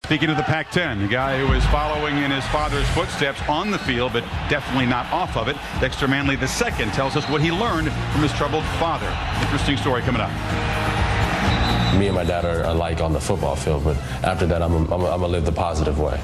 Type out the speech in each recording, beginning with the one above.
Speaking of the Pac-10, the guy who is following in his father's footsteps on the field, but definitely not off of it, Dexter Manley II tells us what he learned from his troubled father. Interesting story coming up. Me and my dad are alike on the football field, but after that, I'm gonna live the positive way.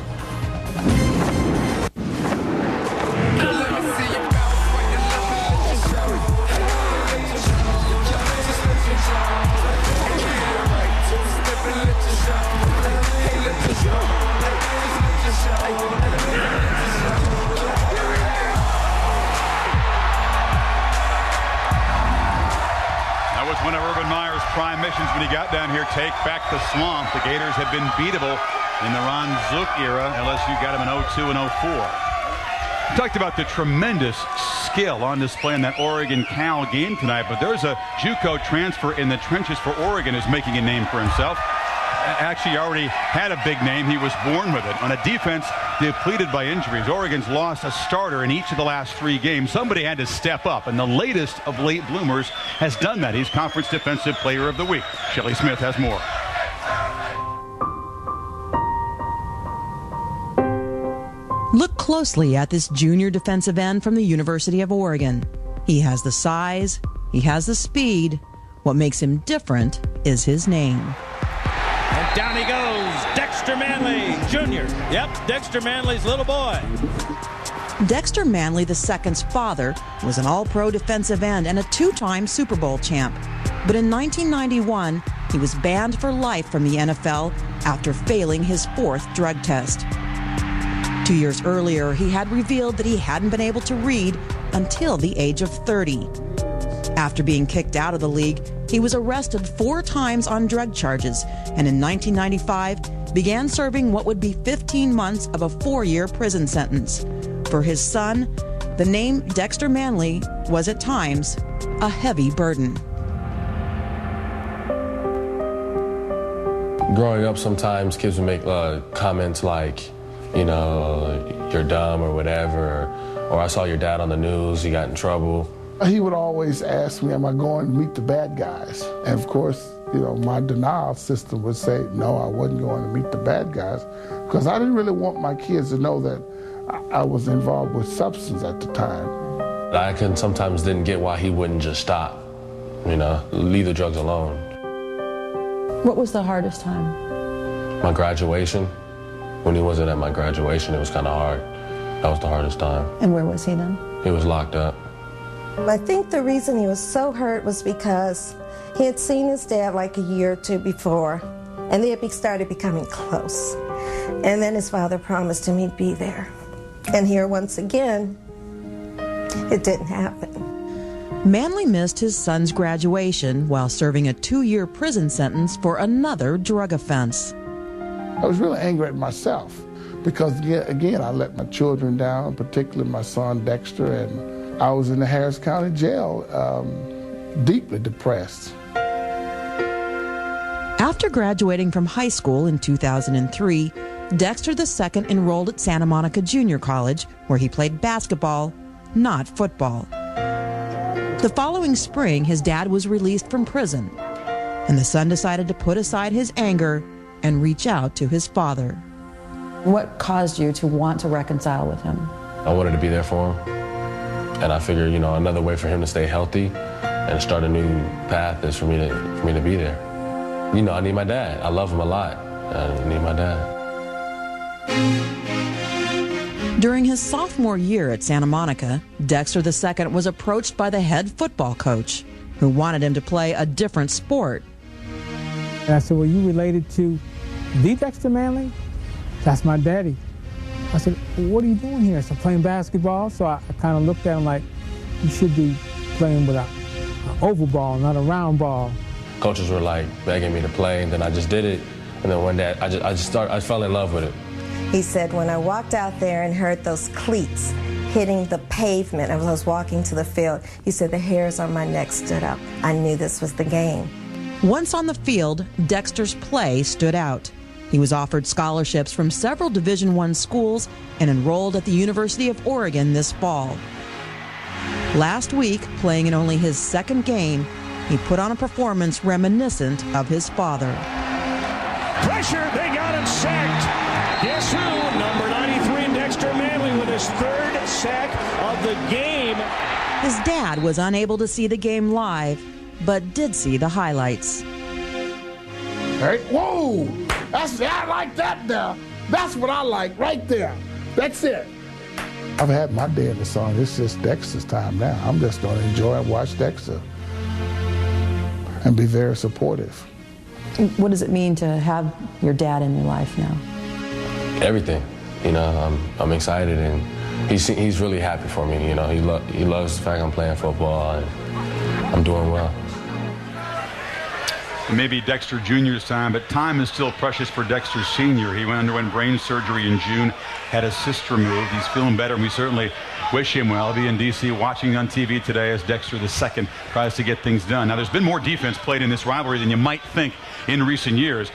That was one of Urban Meyer's prime missions when he got down here. Take back the swamp. The Gators have been beatable in the Ron Zook era. LSU got him in 02 and 04. We talked about the tremendous skill on display in that Oregon-Cal game tonight, but there's a JUCO transfer in the trenches for Oregon who's making a name for himself. Actually already had a big name. He was born with it. On a defense depleted by injuries, Oregon's lost a starter in each of the last 3 games. Somebody had to step up, and the latest of late bloomers has done that. He's Conference Defensive Player of the Week. Shelley Smith has more. Look closely at this junior defensive end from the University of Oregon. He has the size, he has the speed. What makes him different is his name. And down he goes, Dexter Manley Jr. Yep, Dexter Manley's little boy. Dexter Manley II's father was an all-pro defensive end and a 2-time Super Bowl champ. But in 1991, he was banned for life from the NFL after failing his 4th drug test. 2 years earlier, he had revealed that he hadn't been able to read until the age of 30. After being kicked out of the league, he was arrested 4 times on drug charges, and in 1995 began serving what would be 15 months of a 4-year prison sentence. For his son, the name Dexter Manley was at times a heavy burden. Growing up, sometimes kids would make comments like, you know, you're dumb or whatever, or I saw your dad on the news, he got in trouble. He would always ask me, am I going to meet the bad guys? And of course, you know, my denial system would say, no, I wasn't going to meet the bad guys, because I didn't really want my kids to know that I was involved with substance at the time. I sometimes didn't get why he wouldn't just stop, you know, leave the drugs alone. What was the hardest time? My graduation. When he wasn't at my graduation, it was kind of hard. That was the hardest time. And where was he then? He was locked up. I think the reason he was so hurt was because he had seen his dad like a year or 2 before, and they had started becoming close. And then his father promised him he'd be there. And here, once again, it didn't happen. Manley missed his son's graduation while serving a 2-year prison sentence for another drug offense. I was really angry at myself because, again, I let my children down, particularly my son Dexter, and I was in the Harris County Jail, deeply depressed. After graduating from high school in 2003, Dexter II enrolled at Santa Monica Junior College, where he played basketball, not football. The following spring, his dad was released from prison, and the son decided to put aside his anger and reach out to his father. What caused you to want to reconcile with him? I wanted to be there for him. And I figured, you know, another way for him to stay healthy and start a new path is for me to be there. You know, I need my dad. I love him a lot. I need my dad. During his sophomore year at Santa Monica, Dexter II was approached by the head football coach, who wanted him to play a different sport. And I said, well, you related to the Dexter Manley? That's my daddy. I said, well, what are you doing here? So playing basketball? So I kind of looked at him like, you should be playing with an oval ball, not a round ball. Coaches were like begging me to play, and then I just did it. And then one day, I fell in love with it. He said, when I walked out there and heard those cleats hitting the pavement as I was walking to the field, he said, the hairs on my neck stood up. I knew this was the game. Once on the field, Dexter's play stood out. He was offered scholarships from several Division I schools and enrolled at the University of Oregon this fall. Last week, playing in only his 2nd game, he put on a performance reminiscent of his father. Pressure, they got him sacked. sack of the game. His dad was unable to see the game live, but did see the highlights. Hey, whoa! I like that there. That's what I like right there. That's it. I've had my day in the song. It's just Dexter's time now. I'm just going to enjoy and watch Dexter and be very supportive. What does it mean to have your dad in your life now? Everything. You know, I'm excited, and he's really happy for me. You know, he loves the fact I'm playing football, and I'm doing well. It may be Dexter Jr.'s time, but time is still precious for Dexter Sr. He underwent brain surgery in June, had a cyst removed. He's feeling better, and we certainly wish him well. I'll be in D.C. watching on TV today as Dexter II tries to get things done. Now, there's been more defense played in this rivalry than you might think in recent years.